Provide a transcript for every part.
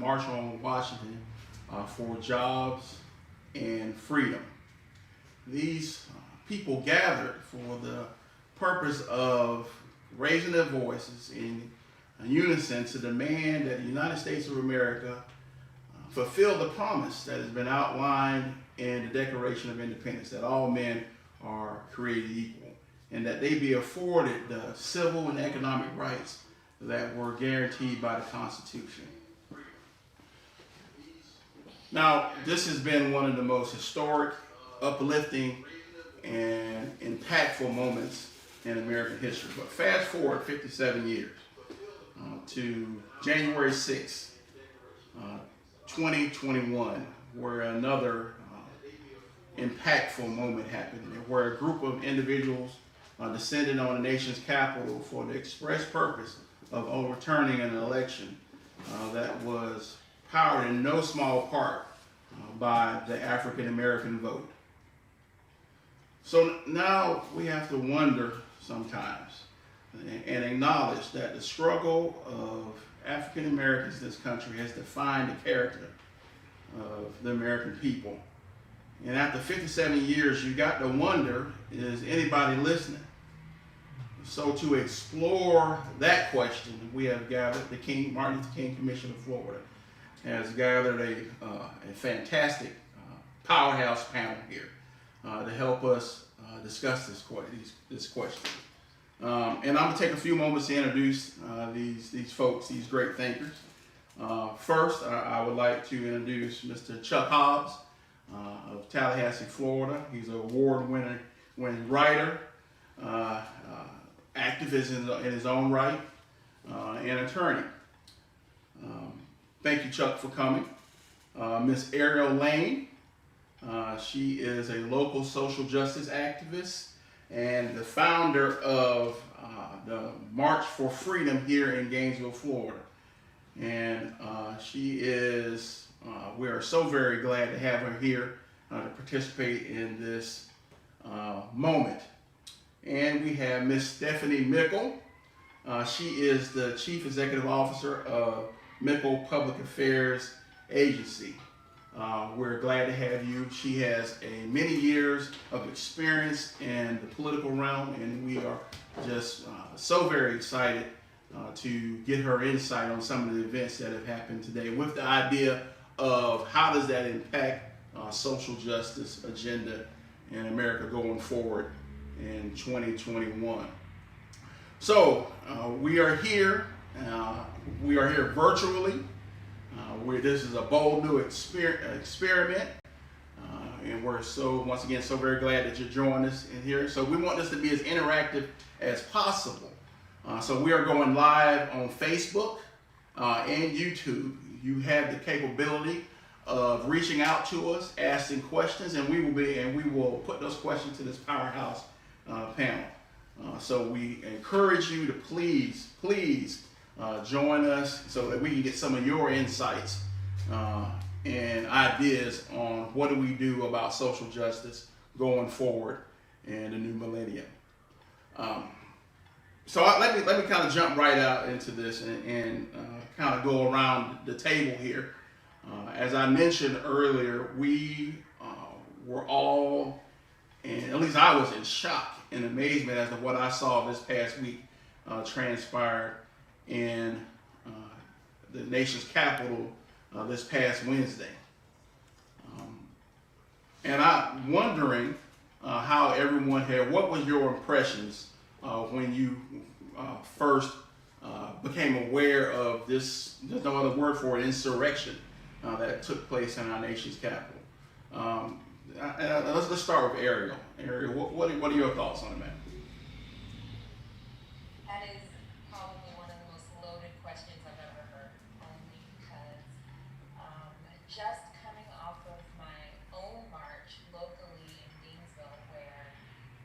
March on Washington for Jobs and Freedom. These people gathered for the purpose of raising their voices in unison to demand that the United States of America fulfill the promise that has been outlined in the Declaration of Independence, that all men are created equal, and that they be afforded the civil and economic rights that were guaranteed by the Constitution. Now, this has been one of the most historic, uplifting, and impactful moments in American history. But fast forward 57 years to January 6th, 2021, where another impactful moment happened, where a group of individuals descended on the nation's capital for the express purpose of overturning an election that was powered in no small part by the African American vote. So now we have to wonder sometimes and acknowledge that the struggle of African Americans in this country has defined the character of the American people. And after 57 years, you got to wonder, is anybody listening? So to explore that question, we have gathered the Martin Luther King Commission of Florida has gathered a fantastic powerhouse panel here to help us discuss this question. And I'm going to take a few moments to introduce these folks, these great thinkers. First, I would like to introduce Mr. Chuck Hobbs of Tallahassee, Florida. He's an award-winning writer, activist in his own right, and attorney. Thank you, Chuck, for coming. Miss Ariel Lane. She is a local social justice activist and the founder of the March for Freedom here in Gainesville, Florida. And she is, we are so very glad to have her here to participate in this moment. And we have Miss Stephanie Mickle. She is the Chief Executive Officer of Mickle Public Affairs Agency. We're glad to have you. She has many years of experience in the political realm, and we are just so very excited to get her insight on some of the events that have happened today with the idea of how does that impact social justice agenda in America going forward in 2021. So we are here virtually. This is a bold new experiment, and we're once again so very glad that you're joining us in here. So we want this to be as interactive as possible. So we are going live on Facebook and YouTube. You have the capability of reaching out to us, asking questions, and we will put those questions to this powerhouse panel. So we encourage you to please join us so that we can get some of your insights and ideas on what do we do about social justice going forward in the new millennium. So let me kind of jump right out into this and kind of go around the table here. As I mentioned earlier, we were all, and at least I was in shock and amazement as to what I saw this past week transpired in the nation's capital this past Wednesday. And I'm wondering how everyone here, what was your impressions when you first became aware of this, there's no other word for it, insurrection that took place in our nation's capital? Let's start with Ariel. Ariel, what are your thoughts on it, man? That is probably one of the most loaded questions I've ever heard, only because just coming off of my own march locally in Gainesville, where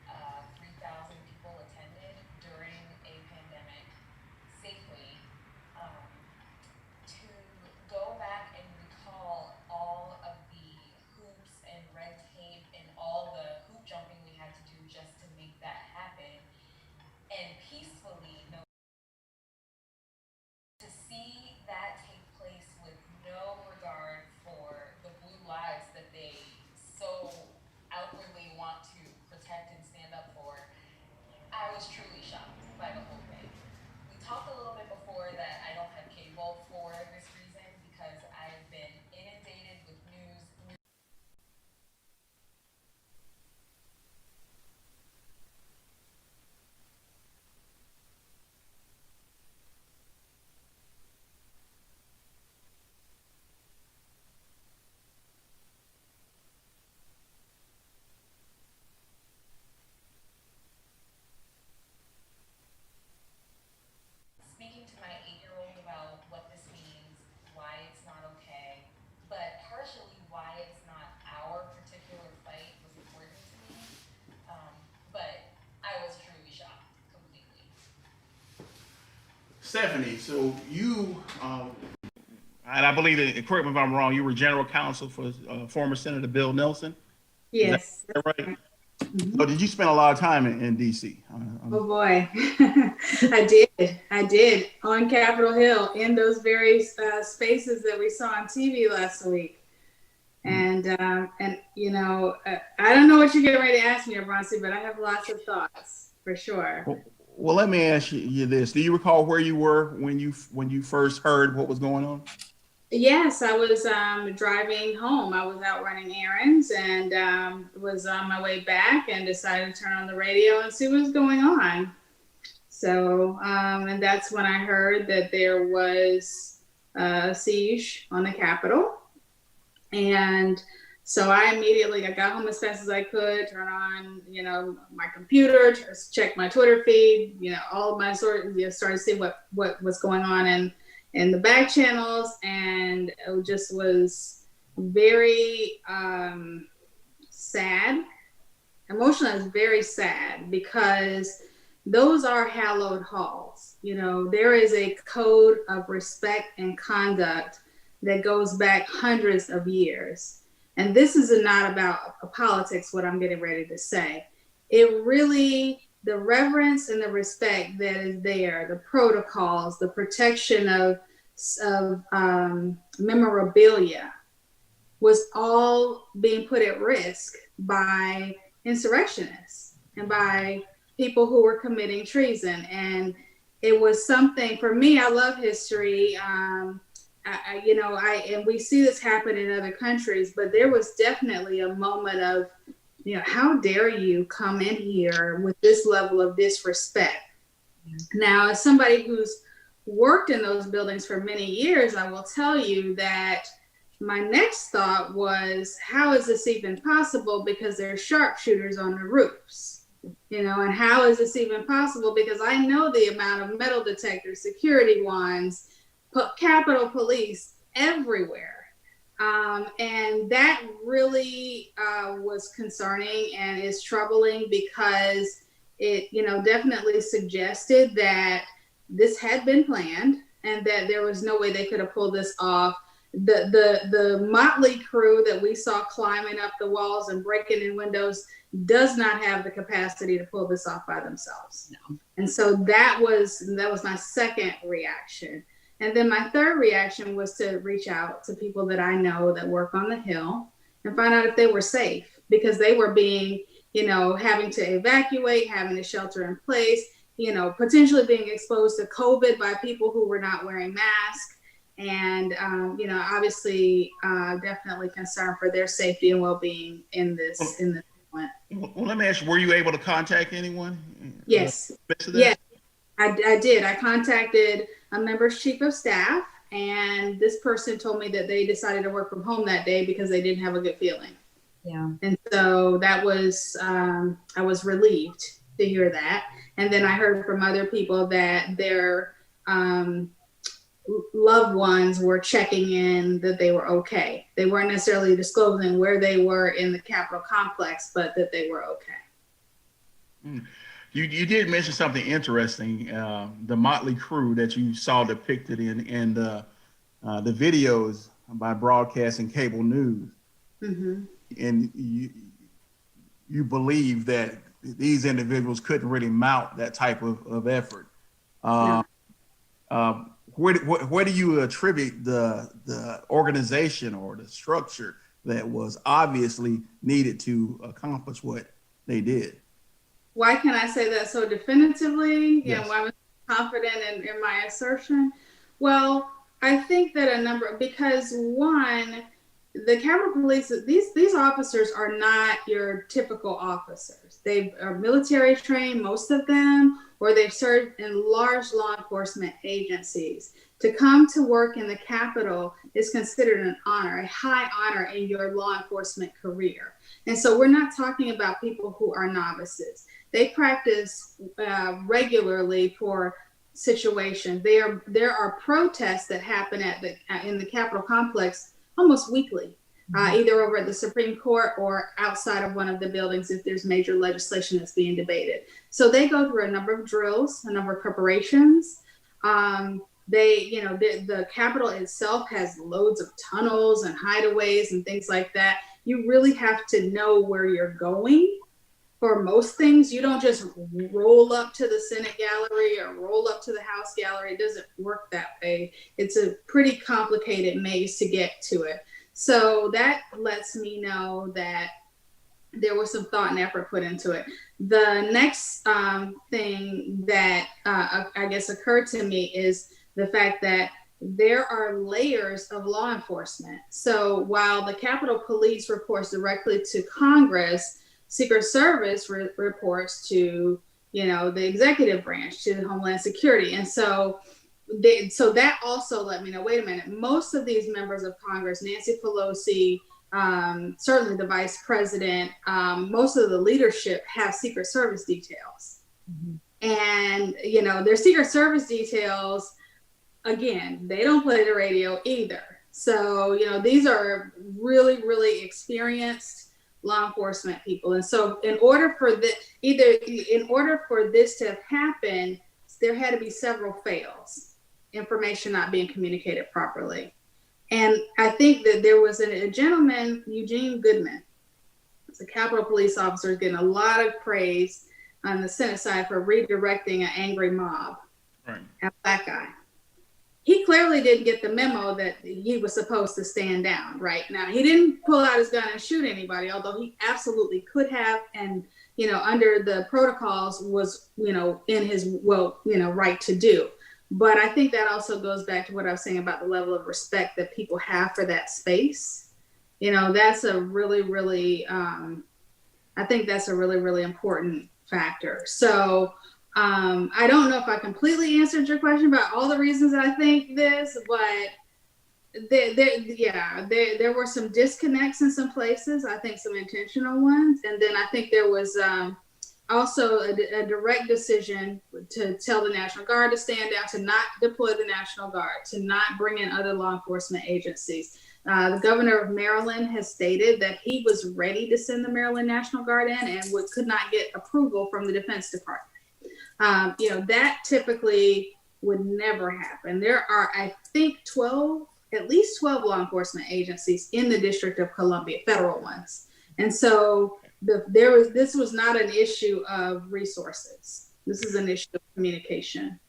3,000 people attended during a pandemic safely, to go back and recall all of the hoops and red tape and all the hoop jumping we had to do just to make that happen, and peacefully know Stephanie, so you, and I believe that, correct me if I'm wrong, you were general counsel for former Senator Bill Nelson. Is that Yes. right? Mhm. So did you spend a lot of time in DC? Oh boy, I did. I did on Capitol Hill in those very spaces that we saw on TV last week. And you know, I don't know what you're getting ready to ask me, Broncy, but I have lots of thoughts for sure. Well, let me ask you this: do you recall where you were when you first heard what was going on? Yes, I was driving home. I was out running errands and was on my way back and decided to turn on the radio and see what was going on. So, and that's when I heard that there was a siege on the Capitol. And so I got home as fast as I could, turn on, my computer, check my Twitter feed, all of my started to see what was going on in the back channels. And it just was very sad. Emotionally, I was very sad because those are hallowed halls. There is a code of respect and conduct that goes back hundreds of years. And this is not about politics, what I'm getting ready to say. It really, the reverence and the respect that is there, the protocols, the protection of memorabilia was all being put at risk by insurrectionists and by people who were committing treason. And it was something, for me, I love history. And we see this happen in other countries, but there was definitely a moment of, how dare you come in here with this level of disrespect? Now, as somebody who's worked in those buildings for many years, I will tell you that my next thought was, how is this even possible? Because there's sharpshooters on the roofs, and how is this even possible? Because I know the amount of metal detectors, security wands, Capitol Police everywhere. And that really was concerning and is troubling because it, definitely suggested that this had been planned and that there was no way they could have pulled this off. The motley crew that we saw climbing up the walls and breaking in windows does not have the capacity to pull this off by themselves. No. And so that was my second reaction. And then my third reaction was to reach out to people that I know that work on the Hill and find out if they were safe, because they were being, having to evacuate, having to shelter in place, potentially being exposed to COVID by people who were not wearing masks. And, obviously, definitely concerned for their safety and well-being in this moment. Well, let me ask you, were you able to contact anyone? Yes. Yes, I did. I contacted a member's chief of staff, and this person told me that they decided to work from home that day because they didn't have a good feeling. Yeah. And so that was, I was relieved to hear that. And then I heard from other people that their loved ones were checking in that they were okay. They weren't necessarily disclosing where they were in the Capitol complex, but that they were okay. You did mention something interesting, the motley crew that you saw depicted in the videos by broadcasting cable news. Mm-hmm. And you believe that these individuals couldn't really mount that type of effort. No. Where do you attribute the organization or the structure that was obviously needed to accomplish what they did? Why can I say that so definitively? Yes. Why I'm confident in my assertion? Well, I think that because one, the Capitol Police, these officers are not your typical officers. They are military trained, most of them, or they've served in large law enforcement agencies. To come to work in the Capitol is considered an honor, a high honor in your law enforcement career. And so we're not talking about people who are novices. They practice regularly for situations. There are protests that happen in the Capitol complex almost weekly, either over at the Supreme Court or outside of one of the buildings if there's major legislation that's being debated. So they go through a number of drills, a number of preparations. The Capitol itself has loads of tunnels and hideaways and things like that. You really have to know where you're going for most things. You don't just roll up to the Senate gallery or roll up to the House gallery. It doesn't work that way. It's a pretty complicated maze to get to it. So that lets me know that there was some thought and effort put into it. The next thing that I guess occurred to me is the fact that there are layers of law enforcement. So while the Capitol Police reports directly to Congress, Secret Service reports to, the executive branch, to Homeland Security. And so that also let me know, wait a minute, most of these members of Congress, Nancy Pelosi, certainly the vice president, most of the leadership have Secret Service details. Mm-hmm. And, their Secret Service details, again, they don't play the radio either. So, these are really, really experienced law enforcement people. And so in order for this to have happened, there had to be several fails, information not being communicated properly. And I think that there was a gentleman, Eugene Goodman, as a Capitol Police officer, getting a lot of praise on the Senate side for redirecting an angry mob, right, a black guy. He clearly didn't get the memo that he was supposed to stand down. Right now, he didn't pull out his gun and shoot anybody, although he absolutely could have, and under the protocols was in his right to do. But I think that also goes back to what I was saying about the level of respect that people have for that space. That's a really, really, I think that's a really, really important factor. So I don't know if I completely answered your question about all the reasons that I think this, but there were some disconnects in some places. I think some intentional ones. And then I think there was also a direct decision to tell the National Guard to stand down, to not deploy the National Guard, to not bring in other law enforcement agencies. The governor of Maryland has stated that he was ready to send the Maryland National Guard in and could not get approval from the Defense Department. That typically would never happen. There are, I think, at least 12 law enforcement agencies in the District of Columbia, federal ones. And so this was not an issue of resources. This is an issue of communication.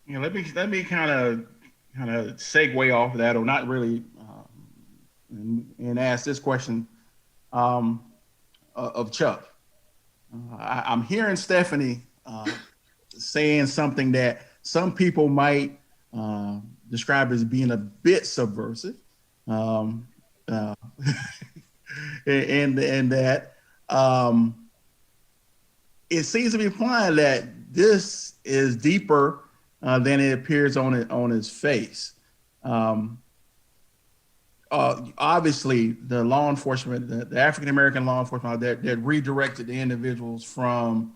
Let me kind of segue off of that, or not really, and ask this question of Chuck. I'm hearing Stephanie saying something that some people might describe as being a bit subversive, and that it seems to be implying that this is deeper than it appears on its face. Obviously, the law enforcement, the African-American law enforcement that redirected the individuals from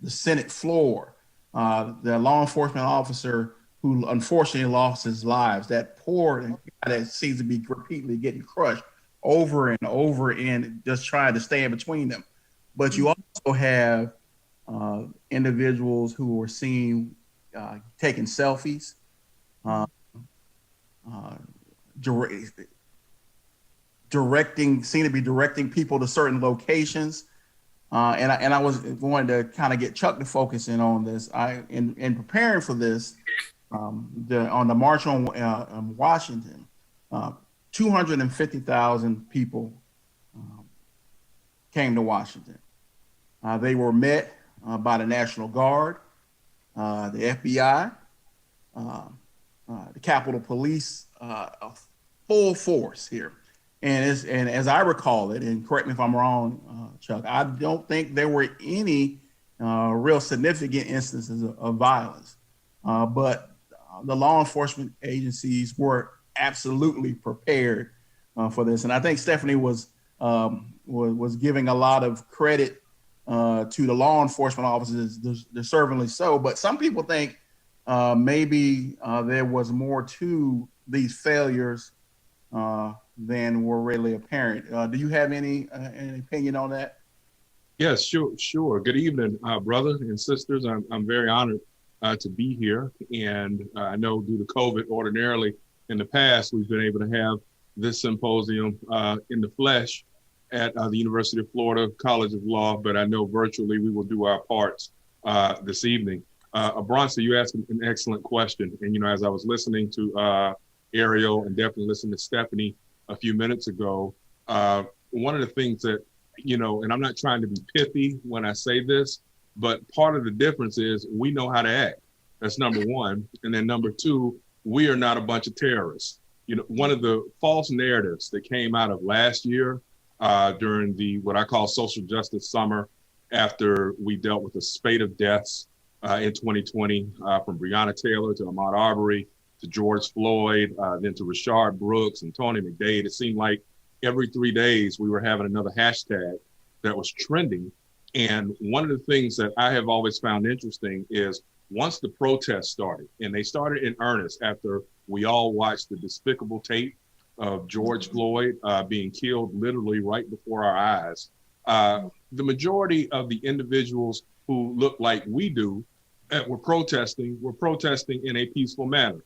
the Senate floor, the law enforcement officer who unfortunately lost his lives, that poor guy that seems to be repeatedly getting crushed over and over and just trying to stay in between them. But you also have individuals who were seen taking selfies, seem to be directing people to certain locations. And I was going to kind of get Chuck to focus in on this. In preparing for this, on the March on Washington, 250,000 people came to Washington. They were met by the National Guard, the FBI, the Capitol Police, full force here. And as I recall it, and correct me if I'm wrong, Chuck, I don't think there were any real significant instances of violence. But the law enforcement agencies were absolutely prepared for this. And I think Stephanie was giving a lot of credit to the law enforcement officers, deservingly so. But some people think maybe there was more to these failures than were readily apparent. Do you have any opinion on that? Yes, sure. Good evening, brothers and sisters. I'm very honored to be here. And I know due to COVID, ordinarily in the past, we've been able to have this symposium in the flesh at the University of Florida College of Law, but I know virtually we will do our parts this evening. Abronsa, you asked an excellent question. And, as I was listening to Ariel and definitely listening to Stephanie a few minutes ago, one of the things that, and I'm not trying to be pithy when I say this, but part of the difference is we know how to act. That's number one. And then number two, we are not a bunch of terrorists. One of the false narratives that came out of last year during the what I call social justice summer, after we dealt with a spate of deaths in 2020, from Breonna Taylor to Ahmaud Arbery to George Floyd, then to Rashard Brooks and Tony McDade. It seemed like every 3 days we were having another hashtag that was trending. And one of the things that I have always found interesting is once the protests started, and they started in earnest after we all watched the despicable tape of George Floyd being killed literally right before our eyes, the majority of the individuals who look like we do were protesting in a peaceful manner.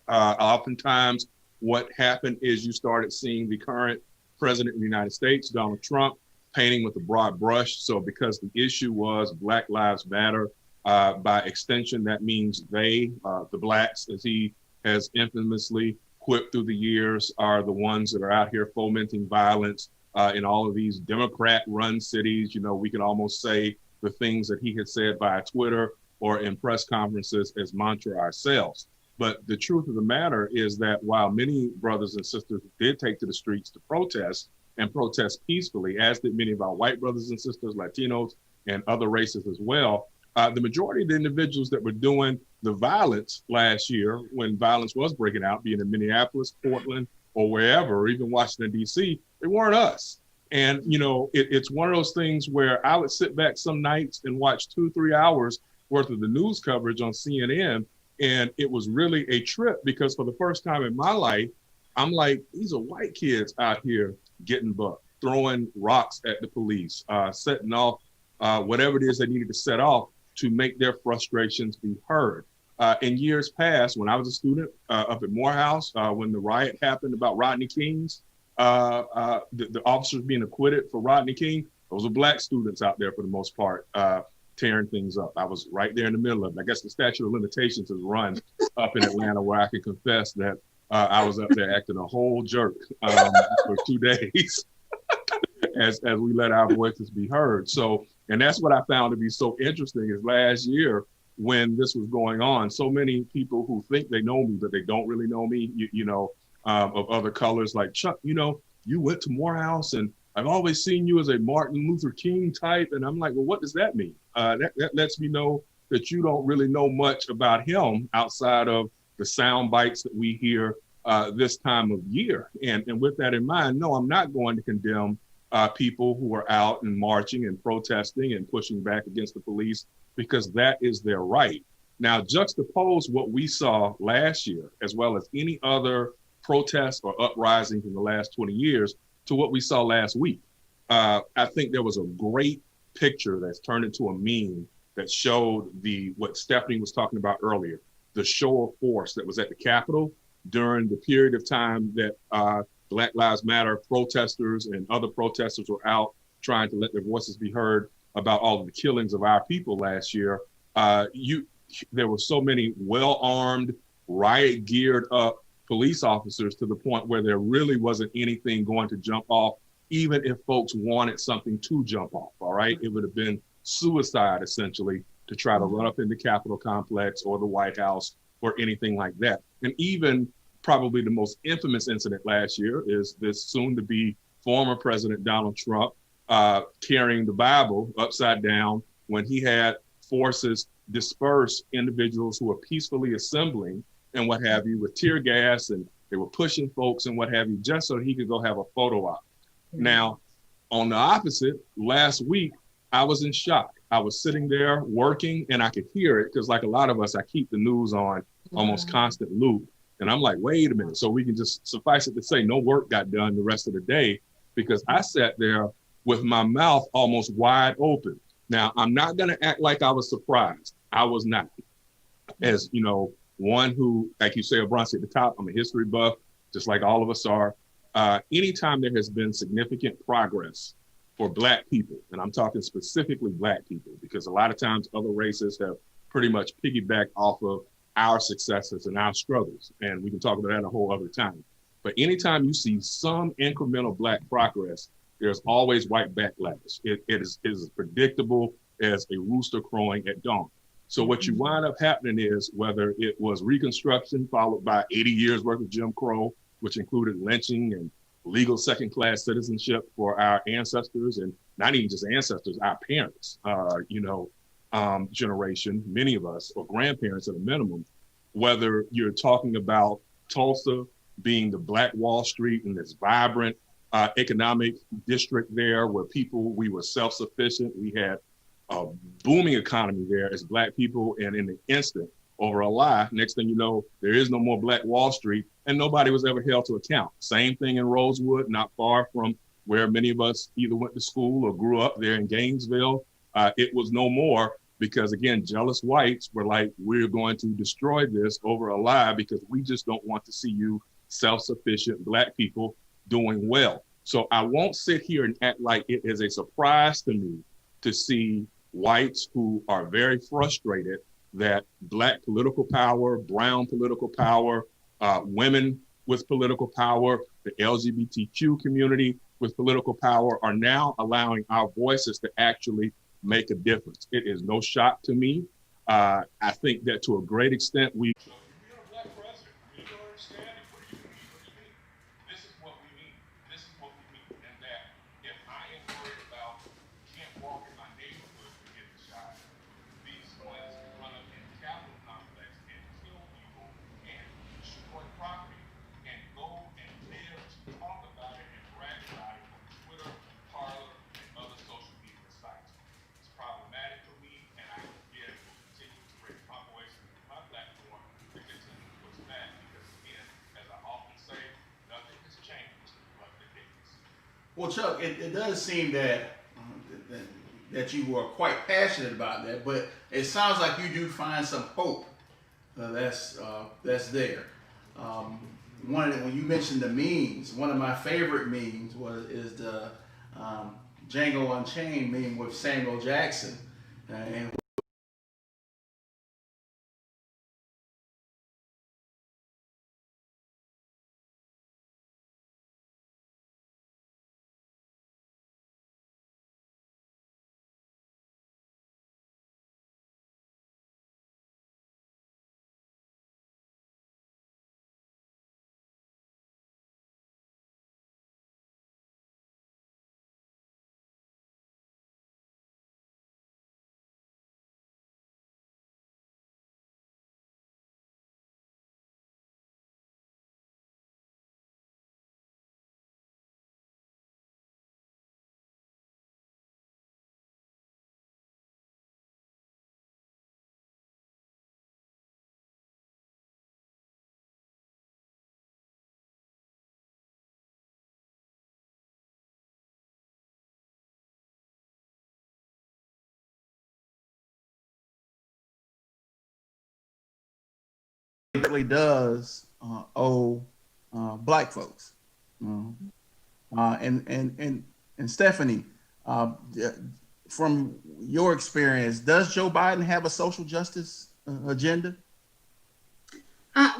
Oftentimes, what happened is you started seeing the current president of the United States, Donald Trump, painting with a broad brush. So because the issue was Black Lives Matter, by extension, that means they, the Blacks, as he has infamously quipped through the years, are the ones that are out here fomenting violence in all of these Democrat-run cities. We can almost say the things that he had said via Twitter or in press conferences as mantra ourselves. But the truth of the matter is that while many brothers and sisters did take to the streets to protest and protest peacefully, as did many of our white brothers and sisters, Latinos, and other races as well, the majority of the individuals that were doing the violence last year when violence was breaking out, being in Minneapolis, Portland, or wherever, or even Washington, D.C., they weren't us. And, it's one of those things where I would sit back some nights and watch 2-3 hours worth of the news coverage on CNN. And it was really a trip because for the first time in my life, I'm like, these are white kids out here getting bucked, throwing rocks at the police, setting off whatever it is they needed to set off to make their frustrations be heard. In years past, when I was a student up at Morehouse, when the riot happened about Rodney King's, the officers being acquitted for Rodney King, those were Black students out there for the most part, tearing things up. I was right there in the middle of it. I guess the statute of limitations has run up in Atlanta, where I can confess that I was up there acting a whole jerk for 2 days as we let our voices be heard. So, and that's what I found to be so interesting is last year when this was going on, so many people who think they know me, but they don't really know me, of other colors, like, Chuck, you went to Morehouse and I've always seen you as a Martin Luther King type. And I'm like, well, what does that mean? That lets me know that you don't really know much about him outside of the sound bites that we hear this time of year. And with that in mind, no, I'm not going to condemn people who are out and marching and protesting and pushing back against the police, because that is their right. Now, juxtapose what we saw last year, as well as any other protest or uprising in the last 20 years, to what we saw last week. I think there was a great picture that's turned into a meme that showed what Stephanie was talking about earlier, the show of force that was at the Capitol during the period of time that Black Lives Matter protesters and other protesters were out trying to let their voices be heard about all of the killings of our people last year. There were so many well-armed, riot-geared up police officers to the point where there really wasn't anything going to jump off, even if folks wanted something to jump off, all right? It would have been suicide, essentially, to try to run up in the Capitol complex or the White House or anything like that. And even probably the most infamous incident last year is this soon-to-be former President Donald Trump carrying the Bible upside down when he had forces disperse individuals who were peacefully assembling and what have you with tear gas, and they were pushing folks and what have you, just so he could go have a photo op. Now, on the opposite, last week, I was in shock. I was sitting there working and I could hear it because like a lot of us, I keep the news on almost constant loop. And I'm like, wait a minute. So we can just suffice it to say no work got done the rest of the day because I sat there with my mouth almost wide open. Now, I'm not going to act like I was surprised. I was not. As you know, one who, like you say, Abronsi at the top, I'm a history buff, just like all of us are. Anytime there has been significant progress for Black people, and I'm talking specifically Black people, because a lot of times other races have pretty much piggybacked off of our successes and our struggles, and we can talk about that a whole other time. But anytime you see some incremental Black progress, there's always white backlash. It is as predictable as a rooster crowing at dawn. So what you wind up happening is, whether it was Reconstruction followed by 80 years worth of Jim Crow, which included lynching and legal second-class citizenship for our ancestors, and not even just ancestors, our parents, generation, many of us, or grandparents at a minimum, whether you're talking about Tulsa being the Black Wall Street and this vibrant economic district there where we were self-sufficient. We had a booming economy there as Black people, and in an instant, over a lie, next thing you know, there is no more Black Wall Street, and nobody was ever held to account. Same thing in Rosewood, not far from where many of us either went to school or grew up there in Gainesville. It was no more because, again, jealous whites were like, we're going to destroy this over a lie because we just don't want to see you self-sufficient Black people doing well. So I won't sit here and act like it is a surprise to me to see whites who are very frustrated that Black political power, brown political power, women with political power, the LGBTQ community with political power are now allowing our voices to actually make a difference. It is no shock to me. I think that to a great extent, we Black president, you don't understand it. What do you mean? What do you mean? This is what we mean. This is what we mean. And that if I am worried about can't walk in my neighborhood and get shot, these ones can run up in the Capitol complex and kill people and destroy property and go and live to talk about it and brag about it on Twitter, Parler, and other social media sites. It's problematic for me, and I again will continue to raise my voice and my platform to continue to push back because, again, as I often say, nothing has changed but the days. Well, Chuck, it does seem that you were quite passionate about that, but it sounds like you do find some hope that's there. When you mentioned the memes, one of my favorite memes is the Django Unchained meme with Samuel Jackson, and it really does owe Black folks. And Stephanie, from your experience, does Joe Biden have a social justice agenda?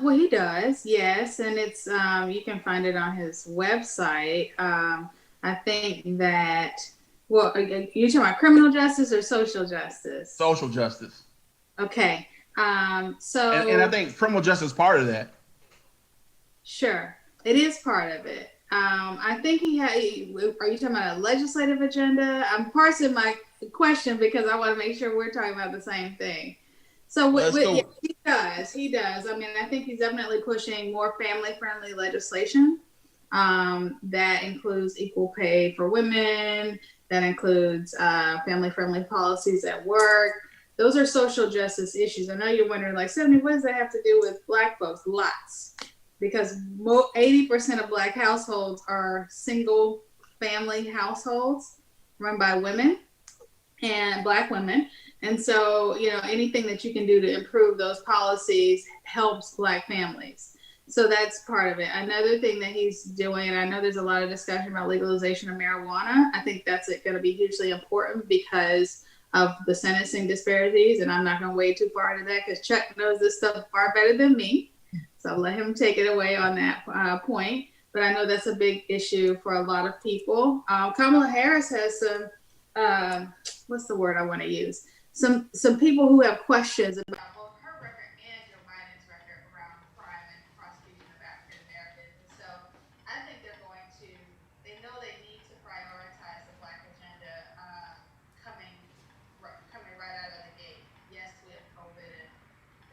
Well, he does, yes, and it's you can find it on his website. I think that, well, are you talking about criminal justice or social justice? Social justice. Okay. So and I think criminal justice is part of that. Sure, it is part of it. I think he had. Are you talking about a legislative agenda? I'm parsing my question because I want to make sure we're talking about the same thing. So yeah, he does. I mean, I think he's definitely pushing more family-friendly legislation. That includes equal pay for women. That includes family-friendly policies at work. Those are social justice issues. I know you're wondering, like, Stephanie, what does that have to do with Black folks? Lots. Because 80% of Black households are single family households run by women. and Black women. And so, anything that you can do to improve those policies helps Black families. So that's part of it. Another thing that he's doing, and I know there's a lot of discussion about legalization of marijuana. I think that's going to be hugely important because of the sentencing disparities. And I'm not going to wade too far into that because Chuck knows this stuff far better than me. So I'll let him take it away on that point. But I know that's a big issue for a lot of people. Kamala Harris has some, what's the word I want to use? Some people who have questions about both her record and Joe Biden's record around crime and prosecution of African Americans. And so I think they know they need to prioritize the Black agenda coming right out of the gate. Yes, we have COVID and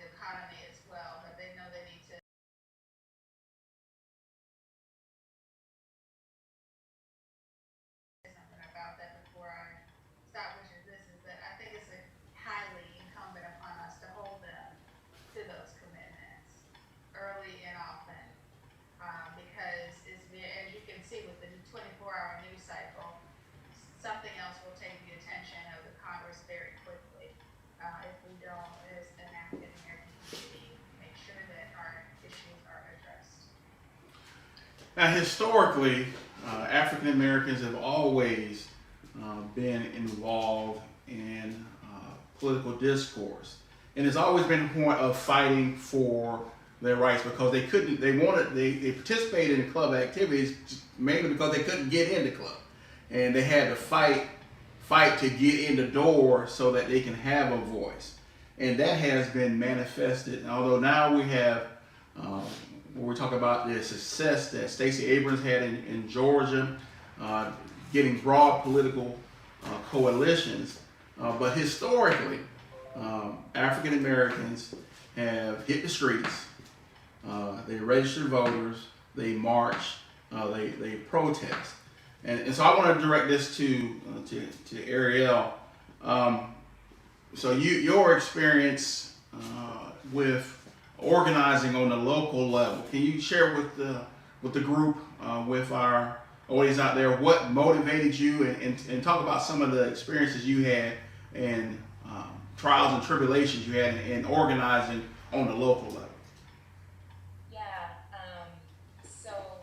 the economy as well, but they know they need to say something about that before I stop, which is this, is that I think it's highly incumbent upon us to hold them to those commitments early and often, because as you can see with the 24-hour news cycle, something else will take the attention of the Congress very quickly if we don't, as an African American community, make sure that our issues are addressed. Now, historically, African Americans have always been involved in political discourse, and it's always been a point of fighting for their rights because they participated in club activities mainly because they couldn't get in the club, and they had to fight to get in the door so that they can have a voice, and that has been manifested. Although now we have when we talk about the success that Stacey Abrams had in Georgia, getting broad political coalitions, but historically, African Americans have hit the streets. They register voters. They march. They protest. And so I want to direct this to Ariel. So your experience with organizing on the local level, can you share with the group, with our audience out there, what motivated you, and talk about some of the experiences you had and trials and tribulations you had in organizing on the local level? So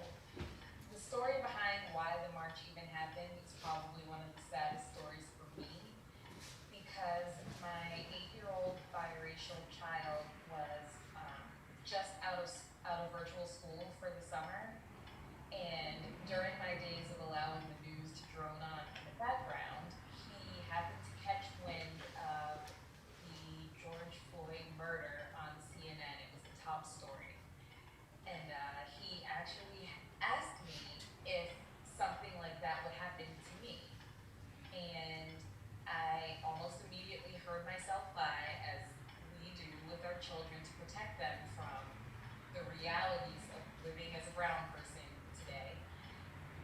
the story behind why the march even happened is probably one of the saddest stories for me, because my 8-year-old biracial child was just out of virtual school for the summer, and during my days of allowing the news to drone on in the background, he happened to catch wind of the George Floyd murder on CNN. It was the top story. And he actually asked me if something like that would happen to me. And I almost immediately heard myself lie, as we do with our children, to protect them from the realities of living as a brown person today.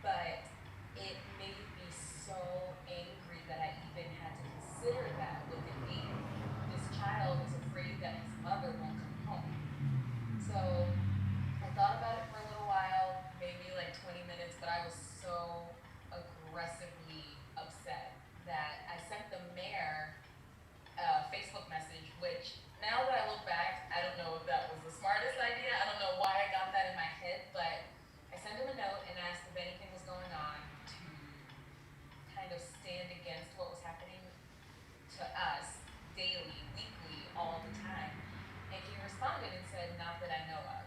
But it made me so angry that I even had to consider that with an 8-year-old. This child is afraid that his mother won't come home. So I thought about it for a little while, maybe like 20 minutes, but I was so aggressively upset that I sent the mayor a Facebook message, which now that I look back, I don't know if that was the smartest idea. I don't know why I got that in my head, but I sent him a note and asked if anything was going on to kind of stand against what was happening to us daily, weekly, all the time. And he responded and said, "Not that I know of."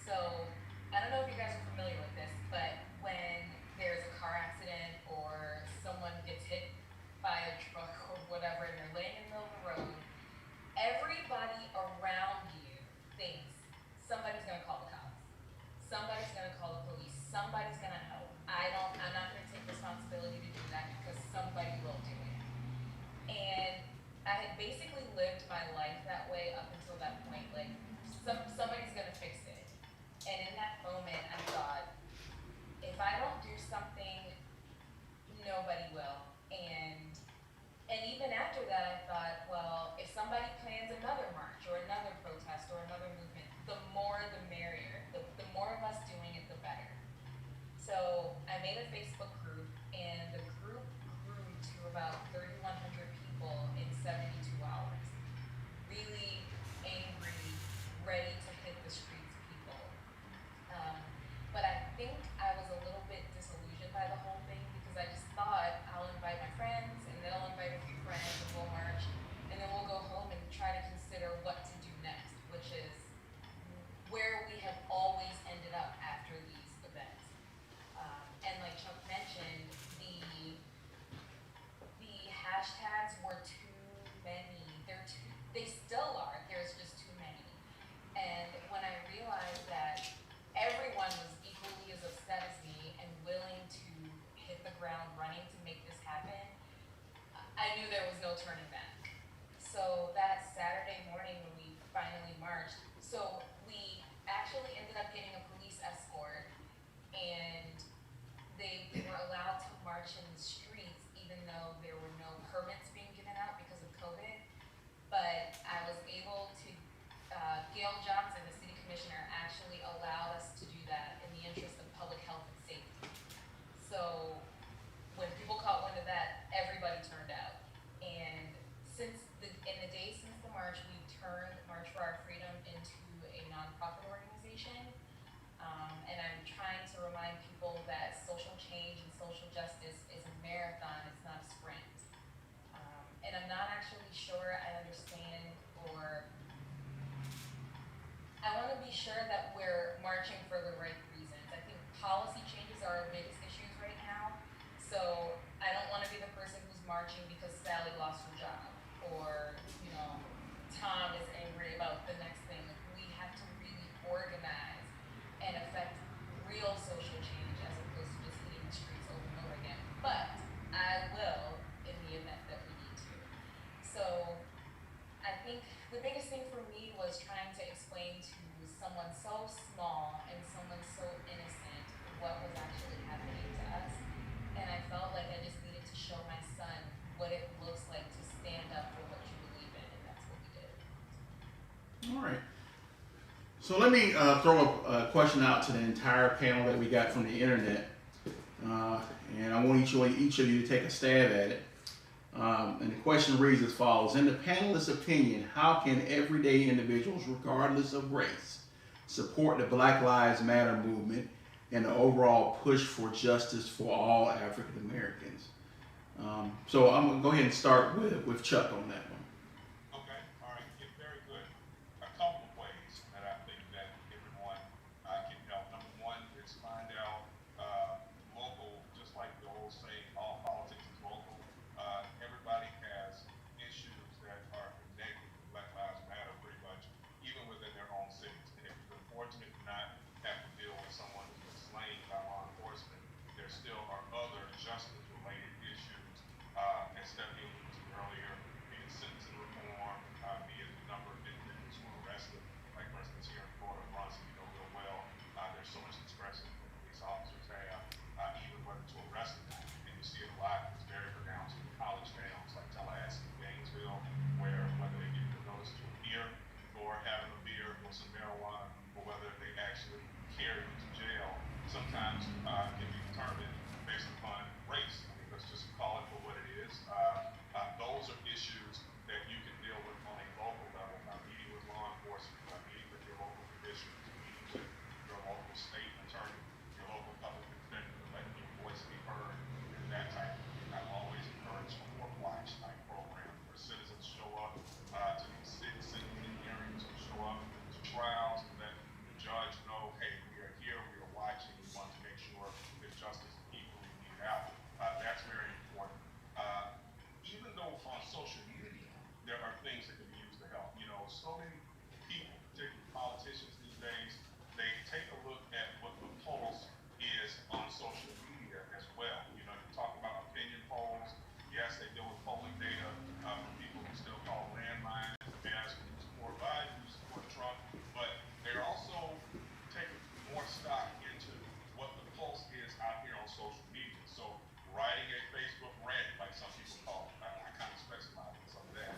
So I don't know if you guys are familiar with this, but when there's a car accident or someone gets hit by a truck or whatever and they're laying in the middle of the road, everybody around you thinks somebody's gonna call the cops, somebody's gonna call the police, somebody's gonna help. I'm not gonna take responsibility to do that because somebody will do it. And I had basically lived my life that way up until that point, like somebody's gonna fix it. And in that moment, I thought, if I don't do something, nobody will. And even after that, I thought, well, if somebody plans another march or another protest or another movement, the more the merrier. The more of us doing it, the better. So I made a Facebook group, and the group grew to about 3,100 I knew there was no turning back. So that Saturday morning when we finally marched, so we actually ended up getting a police escort, and we were allowed to march in the streets even though there were no permits being given out because of COVID. But I was able to, Gail Johnson, the city commissioner, actually allowed us to do that in the interest of public health and safety. So when people caught wind of that, everybody turned out. And in the days since the march, we've turned March for Our Freedom into a nonprofit organization. And I'm trying to remind people that social change and social justice is a marathon, it's not a sprint. And I'm not actually sure I understand, or I want to be sure that we're marching for the right reasons. I think policy changes are our biggest issues right now. So I don't want to be the person who's marching because Sally lost her job, or, Tom is angry about the next thing. We have to really organize and affect real social change as opposed to just hitting the streets over and over again. But I will in the event that we need to. So I think the biggest thing for me was trying to explain to someone so small and someone so innocent what was actually happening to us. And I felt like I just needed to show my son what it looks like to stand up for what you believe in, and that's what we did. All right. So let me throw a question out to the entire panel that we got from the internet, and I want each of you to take a stab at it. And the question reads as follows: in the panelists' opinion, how can everyday individuals, regardless of race, support the Black Lives Matter movement and the overall push for justice for all African Americans? So I'm going to go ahead and start with Chuck on that one. Okay, all right, yeah, very good. A couple of ways that I think that everyone can help. Number one is find out local, just like the old saying, all politics is local. Everybody has issues that are connected to Black Lives Matter pretty much, even within their own cities. And if you've been fortunate to not have to deal with someone who's been slain by law enforcement, there still are other justice-related issues, as Stephanie alluded to earlier, be it sentencing reform, be it the number of individuals who are arrested, like for instance here in Florida, Bronson, real well, there's so much discretion that police officers have, even whether to arrest them. And you see it a lot, it's very pronounced in college towns like Tallahassee and Gainesville, where whether they give you a notice to appear for having a beer or some marijuana, or whether they actually carry you to jail, sometimes can be determined based upon race. I mean, let's just call it for what it is. Those are issues that you can deal with on a local level by meeting with law enforcement, by meeting with your local commissioners, meeting with your local state attorney, your local public defender, letting your voice be heard, and that type of thing. I always encourage a court watch type program where citizens show up to these sentencing hearings, or show up to trials, and let the judge know, hey, we are here, we are watching, we want to make sure that justice is equally meted out. That's very important. Even though on social media, there are things that can be used to help. So many people, particularly politicians these days, they take a look at what the pulse is on social media as well. You talk about opinion polls. Yes, they deal with polling data from people who still call landmines, asking who support Biden, who support Trump, but they're also taking more stock into what the pulse is out here on social media. So writing a Facebook rant, like some people call it, I kind of specialize in some of that.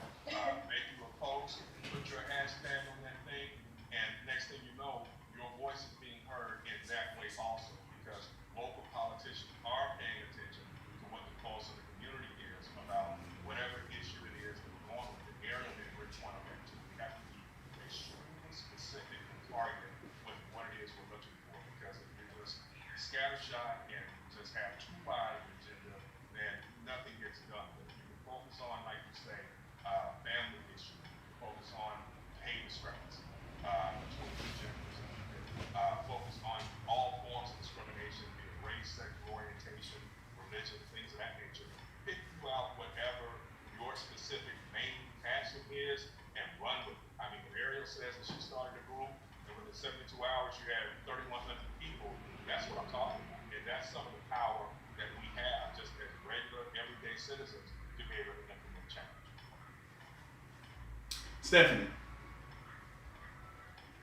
Make you a post, put your hashtag on that thing, and next thing you know, your voice is being heard in that way also, because local politicians are paying attention to what the pulse of the community is about whatever issue it is that we're going with, the area in which one of them to. We have to be extremely specific and targeted with what it is we're looking for, because if you're just scattershot and just have too wide an agenda, then nothing gets done. But if you can focus on, like you say, family issues, you can focus on pay discrepancy between the genders, and you can focus on all forms of discrimination, be it race, sexual orientation, religion, things of that nature. Pick you out whatever your specific main passion is and run with it. I mean, when Ariel says that she started a group, and within 72 hours you had 3,100 people, that's what I'm talking about. And that's some of the power that we have just as regular, everyday citizens to be able to Stephanie.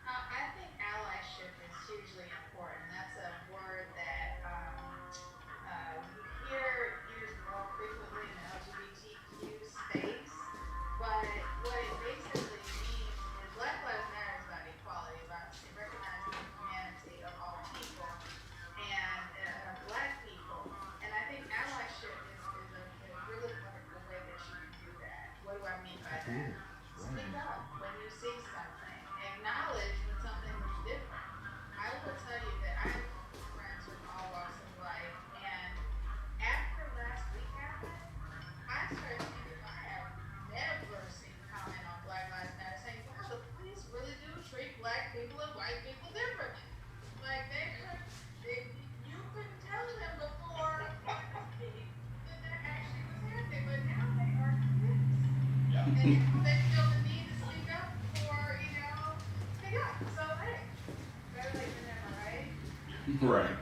I think allyship is hugely important. That's a word that you hear used more frequently in the LGBTQ space, but what it basically means is Black Lives Matter is about equality, about recognizing the humanity of all people and Black people. And I think allyship is a really wonderful way that you can do that. What do I mean by that? Speak up when you see something. Acknowledge when something is different. I will tell you that I have friends from all walks of life, and after last week happened, I started thinking I have never seen comment on Black Lives Matter saying, wow, the police really do treat Black people and white people differently. Like you couldn't tell them before that actually was happening, but now they are convinced. Yeah. And now they feel the need to speak up for, speak up. So hey, better late than never, right? Right.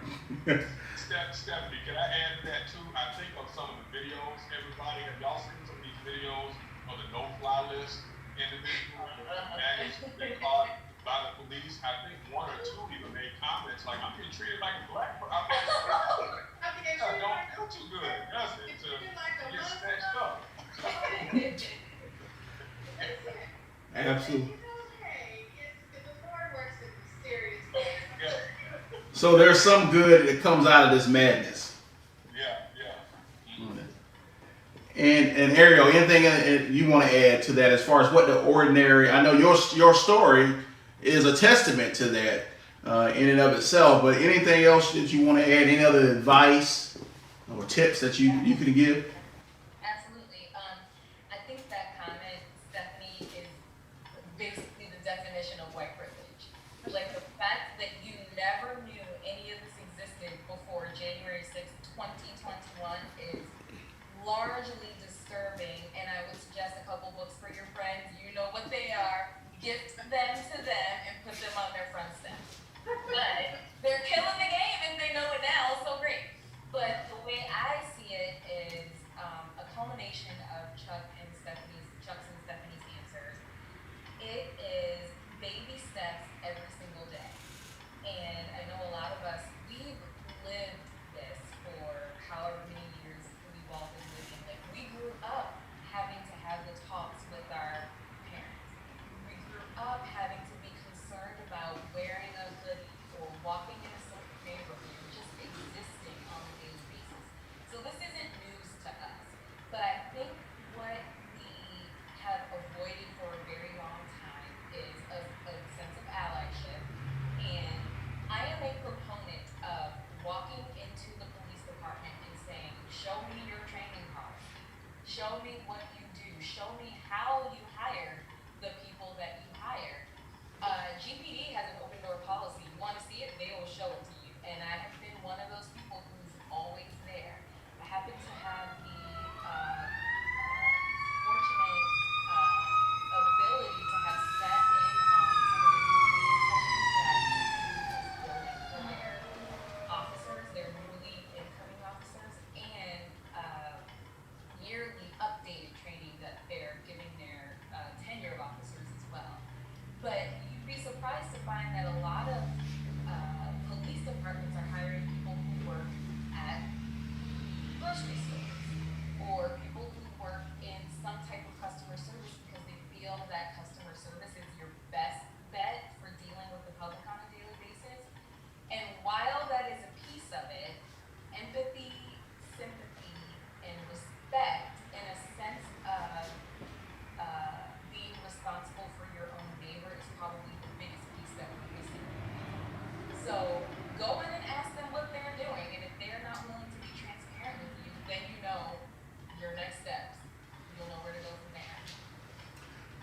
Stephanie, can I add to that too? I think of some of the videos, everybody, have y'all seen some of these videos of the no-fly list individuals and they caught by the police? I think one or two even made comments like, I'm getting treated like a black person. I'm like, that don't feel too good, does it? To get snatched up. Absolutely. Hey, the Lord works in mysterious ways. Yeah, So there's some good that comes out of this madness. yeah. And Ariel, anything you want to add to that as far as what the ordinary? I know your story is a testament to that in and of itself. But anything else that you want to add? Any other advice or tips that you can give? Absolutely. I think that comment, Stephanie, is basically the definition of white privilege. Like the fact that you never knew any of this existed before January 6th, 2021 is largely disturbing, and I would suggest a couple books for your friends. You know what they are. Gift them to them and put them on their front step. But they're killing the game and they know it now, so great. But the way I see it is a culmination of Chuck's and Stephanie's answers. It is baby steps every single day. And I know a lot of us, we've lived this for however many years we've all been living. Like we grew up having to have the talks with our parents. We grew up having to be concerned about wearing a hoodie or walking in a certain neighborhood, just existing on a daily basis. So this isn't news to us. But I think what we have avoided for a very long time is a sense of allyship. And I am a proponent of walking into the police department and saying, show me your training card. Show me what you do. Show me how you hire the people that you hire. GPD has an open door policy. You want to see it, they will show it to you. And I have been one of those people who's always there. I happen to have the fortunate ability to have sat in on some of the sessions that for their officers, their newly incoming officers, and yearly updated training that they're giving their tenured officers as well. But you'd be surprised to find that a lot of police departments are hiring people who work at grocery stores or people who work in some type of customer service because they feel that customer service is your best bet for dealing with the public on a daily basis. And while that is a piece of it, empathy, sympathy, and respect in a sense of being responsible for your own neighbor is probably the biggest piece that we're missing. So go in and ask them what they're doing, and if they're not willing to be transparent with you, then you know your next steps. You'll know where to go from there.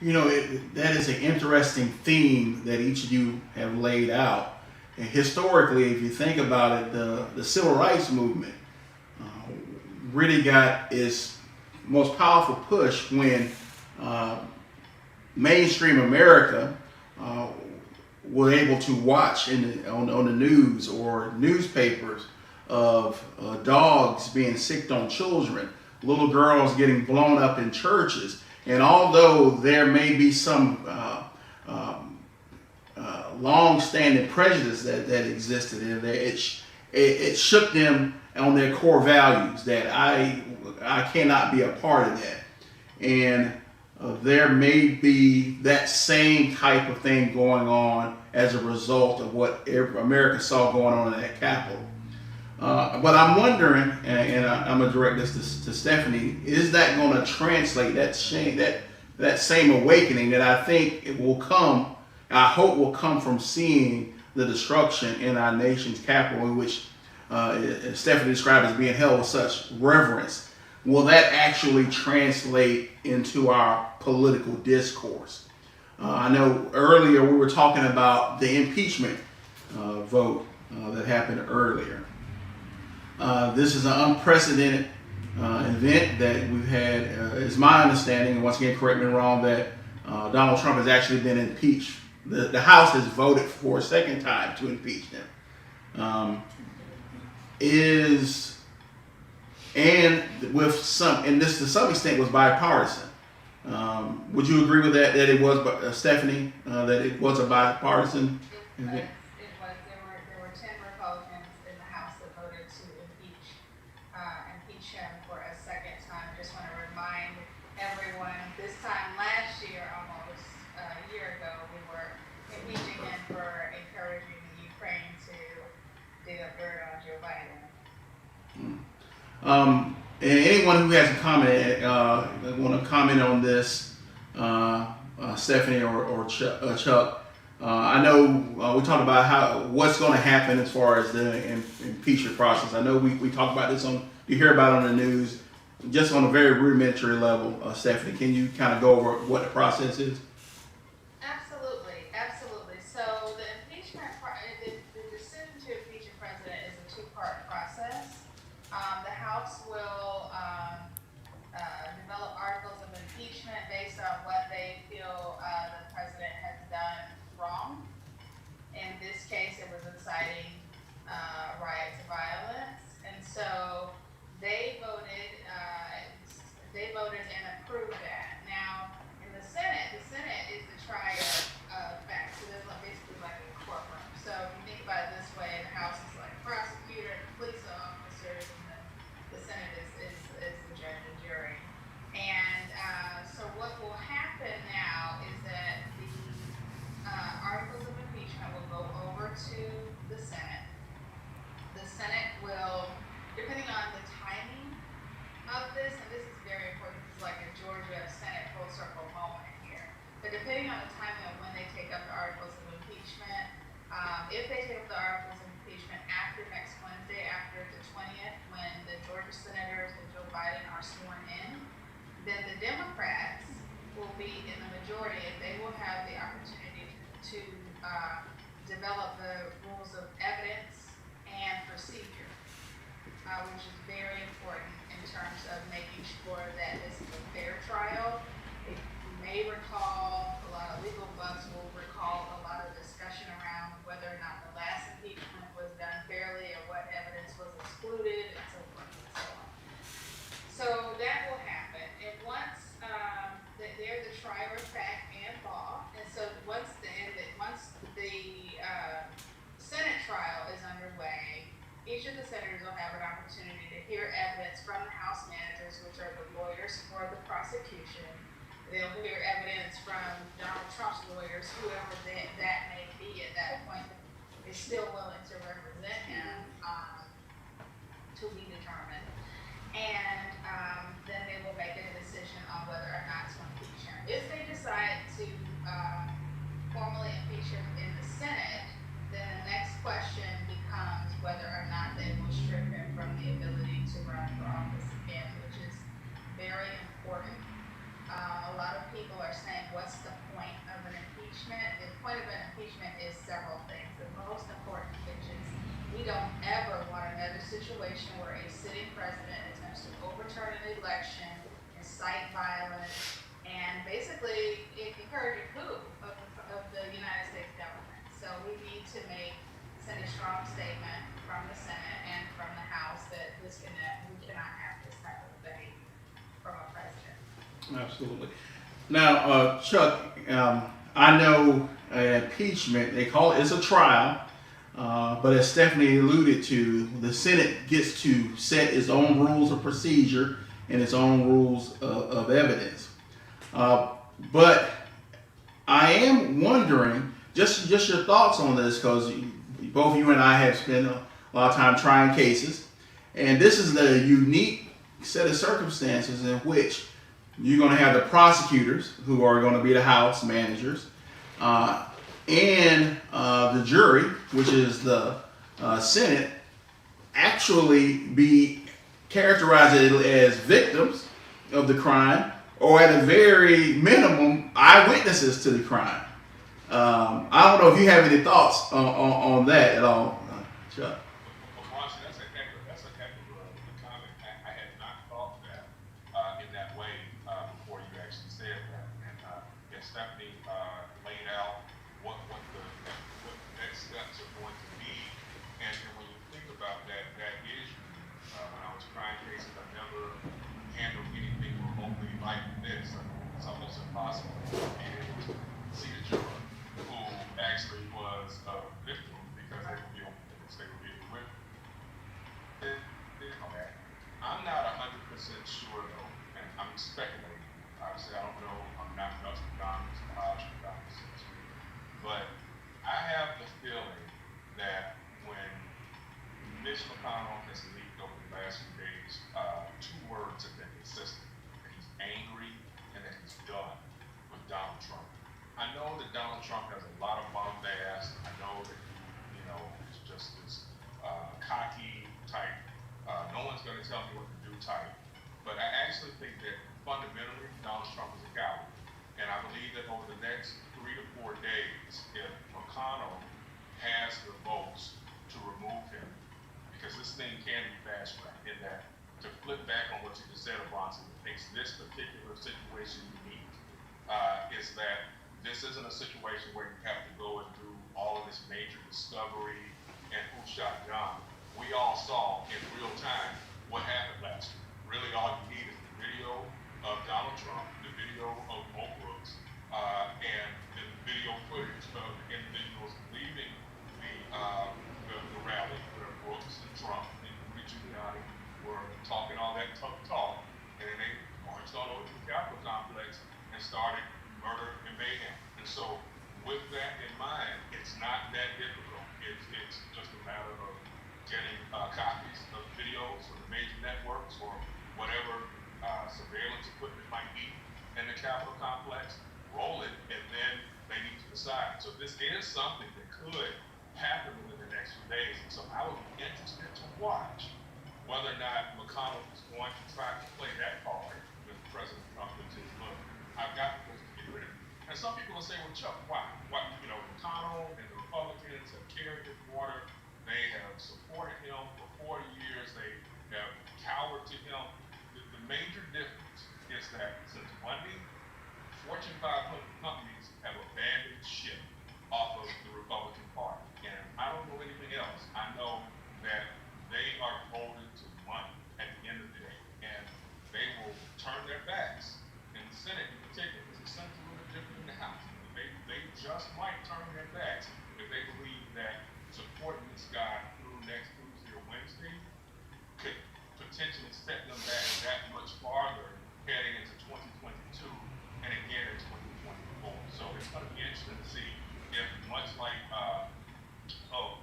You know, that is an interesting theme that each of you have laid out. And historically, if you think about it, the civil rights movement really got its most powerful push when mainstream America were able to watch on the news or newspapers of dogs being sicked on children, little girls getting blown up in churches. And although there may be some long-standing prejudice that existed in there, it shook them on their core values that I cannot be a part of that. And there may be that same type of thing going on as a result of what America saw going on in that Capitol. But I'm wondering, and I'm gonna direct this to Stephanie, is that going to translate that same awakening that I think it will come, I hope will come from seeing the destruction in our nation's capital, in which Stephanie described as being held with such reverence? Will that actually translate into our political discourse? I know earlier we were talking about the impeachment vote that happened earlier. This is an unprecedented event that we've had. It's my understanding, and once again, correct me if I'm wrong, that Donald Trump has actually been impeached. The House has voted for a second time to impeach him. And with some, and this to some extent was bipartisan. Would you agree with that? That it was, Stephanie, that it was a bipartisan event? It was. There were 10 Republicans in the House that voted to impeach him for a second time. Just want to remind everyone, this time last year, almost a year ago, we were impeaching him for encouraging the Ukraine to dig up dirt on Joe Biden. And anyone who has a comment, want to comment on this, Stephanie or Chuck? I know we talked about what's going to happen as far as the impeachment process. I know we talked about this you hear about it on the news, just on a very rudimentary level. Stephanie, can you kind of go over what the process is? Absolutely. So the impeachment, the decision to impeach a president is a two-part process. The House will develop articles of impeachment based on what they feel the president has done wrong. In this case, it was inciting riots and violence, and so they voted and approved that. Now, in the Senate is the trier of facts. So there's basically like a courtroom. So if you think about it this way, the House is like prosecutor, police officers, and the Senate is the judge and jury. And so what will happen now is that the articles of impeachment will go over to the Senate. The Senate will, depending on the timing of this, and this is very important, this is like a Georgia Senate full circle moment here. But depending on the timing of when they take up the articles of impeachment, if they take up the articles of impeachment after next Wednesday, after the 20th, when the Georgia senators and Joe Biden are sworn in, then the Democrats will be in the majority, and they will have the opportunity to develop the rules of evidence and procedure, which is very important in terms of making sure that this is a fair trial. If you may recall, a lot of legal buffs will recall a lot of discussion around whether or not the last impeachment was done fairly or what evidence was excluded and so forth and so on. So that will happen. And once they're the trier of fact and law, and so once the Senate trial is underway, each of the senators will have an opportunity to hear evidence from the House managers, which are the lawyers for the prosecution. They'll hear evidence from Donald Trump's lawyers, whoever that may be at that point, is still willing to represent him, to be determined. And then they will make a decision on whether or not to impeach him. If they decide to formally impeach him in the Senate, then the next question becomes whether or not they will strip him from the ability to run for office again, which is very important. A lot of people are saying, what's the point of an impeachment? The point of an impeachment is several things. The most important, which is we don't ever want another situation where a sitting president attempts to overturn an election, incite violence, and basically encourage a coup of the United States government. So we need to send a strong statement from the Senate and from the House that we cannot have this type of behavior from a president. Absolutely. Now, Chuck, I know impeachment, they call it, it's a trial, but as Stephanie alluded to, the Senate gets to set its own rules of procedure and its own rules of evidence. But I am wondering, just your thoughts on this, because both you and I have spent a lot of time trying cases, and this is the unique set of circumstances in which you're going to have the prosecutors, who are going to be the House managers, and the jury, which is the Senate, actually be characterized as victims of the crime, or at a very minimum, eyewitnesses to the crime. I don't know if you have any thoughts on that at all, Chuck. Well, Marcy, that's a heck of a comment. I had not thought that in that way before you actually said that. And Stephanie laid out what the next steps are going to be. And when you think about that issue, when I was trying cases, I never handled anything remotely like this. It's almost impossible to be able to see a juror who actually was a victim because they were being with. I'm not 100% sure though, and I'm speculating. Obviously, I don't know. I'm not Nostradamus, but I have the feeling that when Mitch McConnell has leaked over the last few days, two words have been consistent: that he's angry and that he's done with Donald Trump. I know that Donald Trump has a lot of bombast. I know that he, is just this cocky type. No one's going to tell me what to do type. But I actually think that fundamentally Donald Trump is a coward. And I believe that over the next 3 to 4 days, if McConnell has the votes to remove him, because this thing can be fast tracked, in that, to flip back on what you just said, Bronson, what makes this particular situation unique is that this isn't a situation where you have to go and do all of this major discovery and who shot John. We all saw in real time what happened last week. Really, all you need is the video of Donald Trump, the video of Mo Brooks, and the video footage of the individuals leaving the rally where Brooks and Trump and Rudy Giuliani were talking all that tough talk, and then they marched all over to the Capitol complex and started murder and mayhem. And so, with that in mind, it's not that difficult. It's just a matter of getting copies of videos from the major networks or whatever surveillance equipment might be in the Capitol complex, roll it, and then they need to decide. So this is something that could happen within the next few days. And so I would be interested to watch whether or not McConnell is going to try to play that card with President Trump and say, look, I've got to get rid of him. And some people will say, well, Chuck, why? McConnell and the Republicans have carried his water. They have supported him for 40 years. They have cowered to him. The major difference is that since Monday, Fortune 500 companies have abandoned ship off of the Republican Party. And I don't know anything else. I know that they are beholden to money at the end of the day. And they will turn their backs. And the Senate in particular, because the Senate's a little bit different than the House. They just might turn their backs if they believe that supporting this guy through next Tuesday or Wednesday could potentially set them back that much farther heading into 2022 and again in 2024. So it's going to be interesting to see if, much like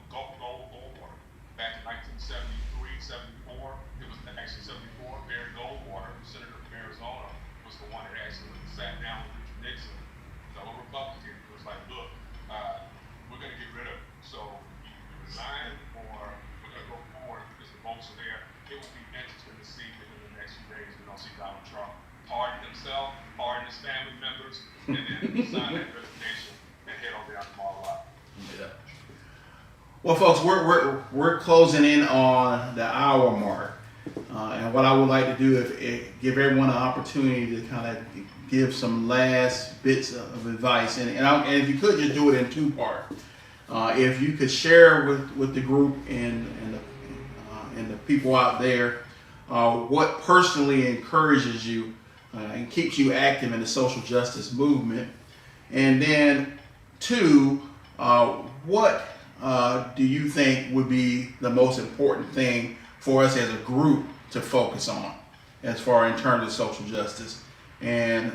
Goldwater back in 1973, 74, it was actually 74, Barry Goldwater, senator from Arizona, was the one that actually sat down with Richard Nixon, fellow Republican. It was like, look, we're going to get rid of it. So you resign or we're going to go forward because the votes are there. It will be interesting to see if in the next few days we don't see Donald Trump pardon himself, pardon his family members, and then sign that resignation and head on down to Mar-a-Lago. Yeah. Well, folks, we're closing in on the hour mark, and what I would like to do is give everyone an opportunity to kind of give some last bits of advice, and if you could just do it in two parts. If you could share with the group and the people out there what personally encourages you and keeps you active in the social justice movement? And then, two, what do you think would be the most important thing for us as a group to focus on, as far in terms of social justice? And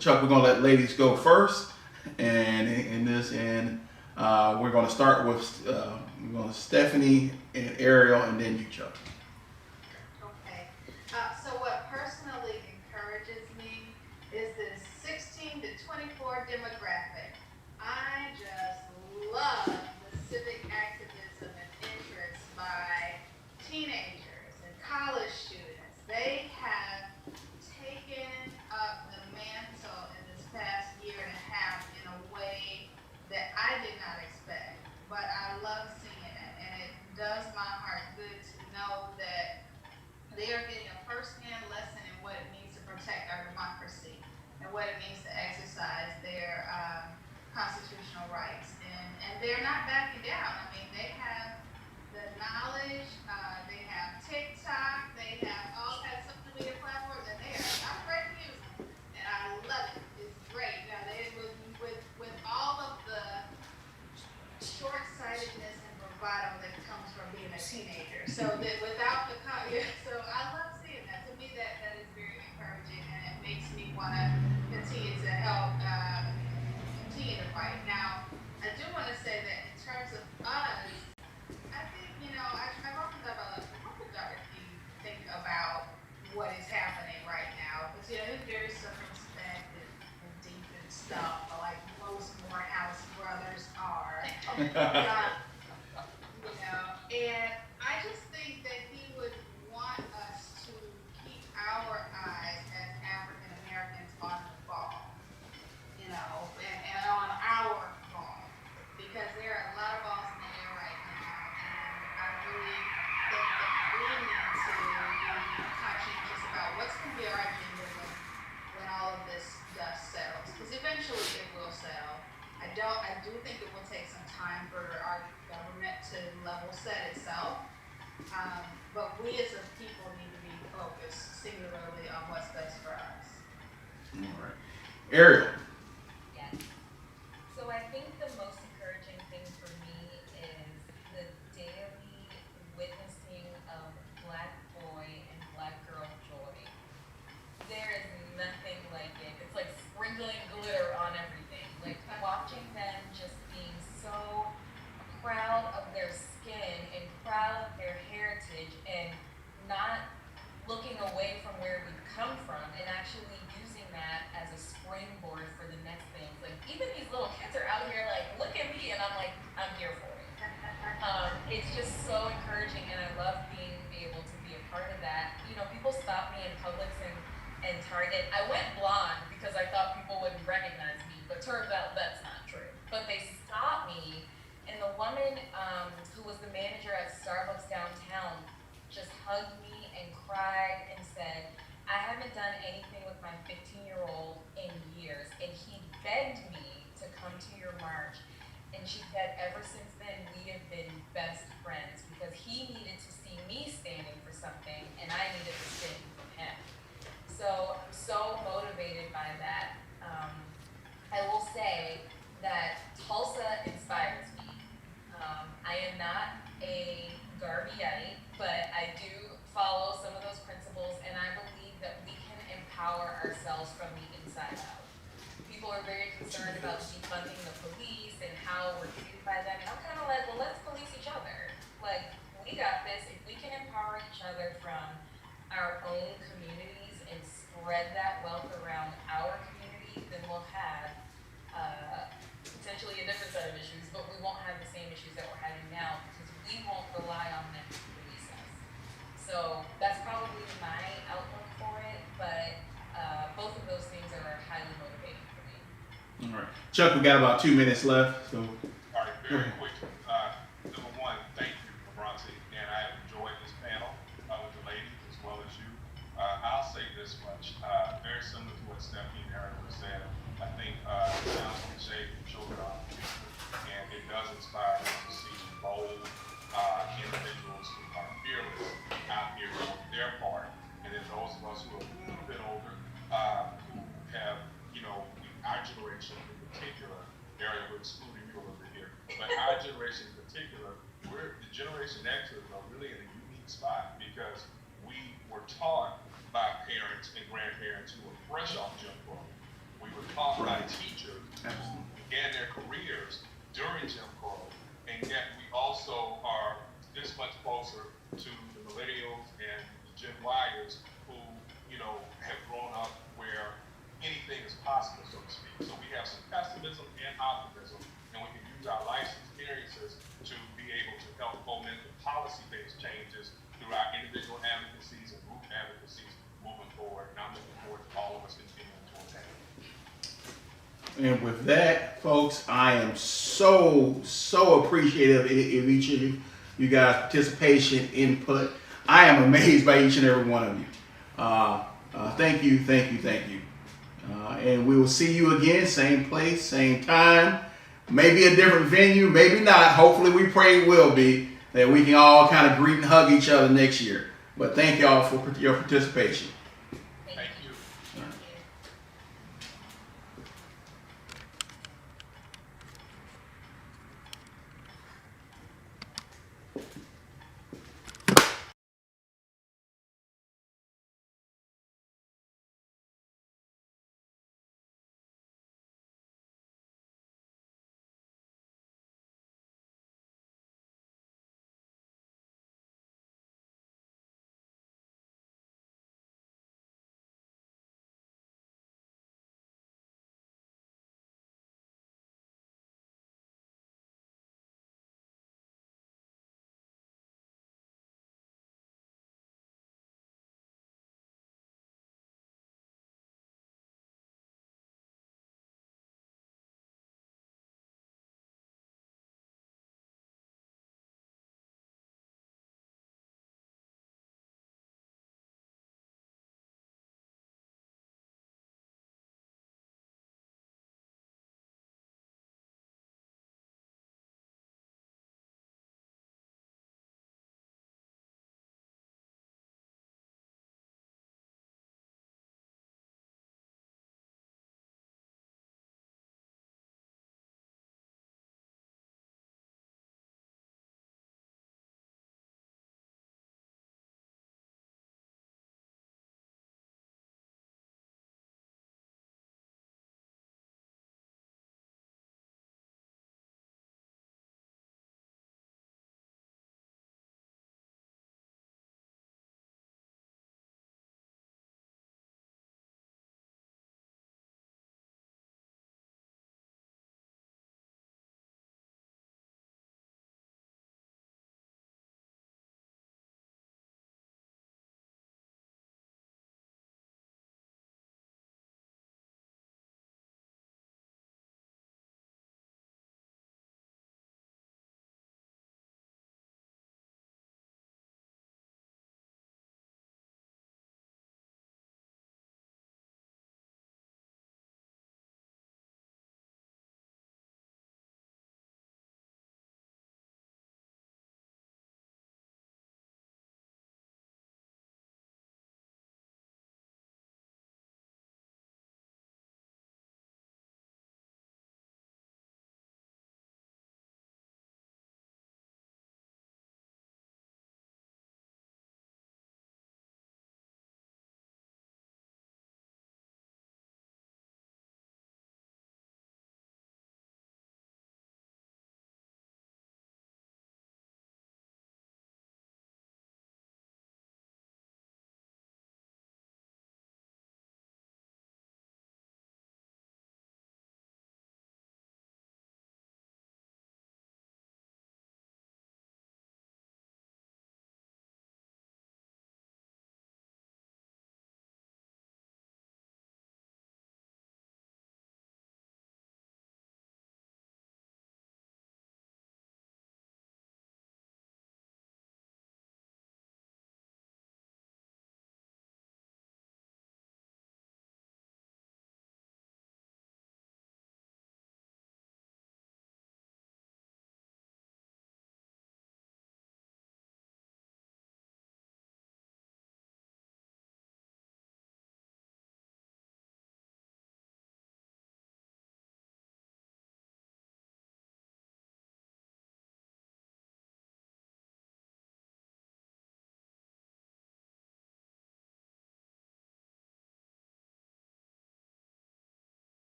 Chuck, we're gonna let ladies go first, and in this, and we're gonna start with Stephanie and Ariel, and then you, Chuck. Okay. So what personally encourages me is this 16 to 24 demographic. I just love the civic activism and interest by teenagers and college students. They have taken up the mantle in this past year and a half in a way that I did not expect. But I love seeing it, and it does my heart good to know that they are getting a first-hand lesson in what it means to protect our democracy and what it means to exercise their constitutional rights. And they're not backing down. I mean, they have the knowledge, they have TikTok, they have all that social media platforms, and they are not afraid to use them. And I love it. It's great. Now, with all of the short-sightedness and bravado that comes from being a teenager. So that without the so I love seeing that. To me, that is very encouraging, and it makes me want to continue to help continue to fight. Now, I do want to say that in terms of us, I think I've often thought about what would Dorothy think about what is happening right now, because it's very circumspect and deep and stuff, like most Morehouse brothers are. And I just think that he would want us to keep our eyes as African Americans on the ball, and on our ball, because there are a lot of balls in the air right now, and I really think that we need to be conscientious about what's going to be our agenda when all of this dust settles, because eventually it will settle. I do think it will take some time for our government to level set itself, but we as a people need to be focused singularly on what's best for us. All right, Ariel. Yes. So I think the most encouraging thing for me is the daily witnessing of Black boy and Black girl joy. There is nothing like it. It's like sprinkling glitter on everything. Like watching them just being so proud of their skin and proud of their heritage and not looking away from where we've come from and actually using that as a springboard for the next thing. Like even these little kids are out here like, look at me, and I'm like, I'm here for it. It's just so encouraging, and I love being able to be a part of that. People stop me in Publix and Target. I went blonde because I thought people wouldn't recognize me, but turns out that's not true. But they stopped me, and the woman who was the manager at Starbucks downtown just hugged me and cried and said, I haven't done anything with my 15-year-old in years, and he begged me to come to your march. And she said, ever since then, we have been best friends because he needed to see me standing for something, and I needed to stand for him. So I'm so motivated by that. I will say that Tulsa inspires me. I am not a Garveyite, but I do follow some of those principles, and I believe that we can empower ourselves from the inside out. People are very concerned about defunding the police and how we're treated by them, and I'm kind of like, well, let's police each other. Like, we got this. If we can empower each other from our own communities and spread that wealth around our communities, then we'll have potentially a different set of issues, but we won't have the same issues that we're having now because we won't rely on them to police us. So that's probably my outlook for it, but both of those things are highly motivating for me. All right, Chuck, we got about 2 minutes left, so. All right, very quick. Number one, thank you, Bronte, and I enjoyed this panel with the ladies as well as you. I'll say this much, very similar to what Stephanie and Eric said. I think it sounds cliche from children on and it does inspire me to see bold individuals who are fearless out here doing their part, and then those of us who are a little bit older generation in particular, Ariel, we're excluding you a little bit here, but our generation in particular, we're the Generation Xers are really in a unique spot because we were taught by parents and grandparents who were fresh off Jim Crow. We were taught by teachers who began their careers during Jim Crow, and yet we also are this much closer to the millennials and the Gen Yers who, you know, have grown up where anything is possible, so to speak. So we have some pessimism and optimism, and we can use our life experiences to be able to help foment the policy-based changes through our individual advocacies and group advocacies moving forward. And I'm looking forward to all of us continuing to attain. And with that, folks, I am so appreciative of each of you guys' participation, input. I am amazed by each and every one of you. Thank you. And we will see you again, same place, same time. Maybe a different venue, maybe not. Hopefully we pray it will be, that we can all kind of greet and hug each other next year. But thank y'all for your participation.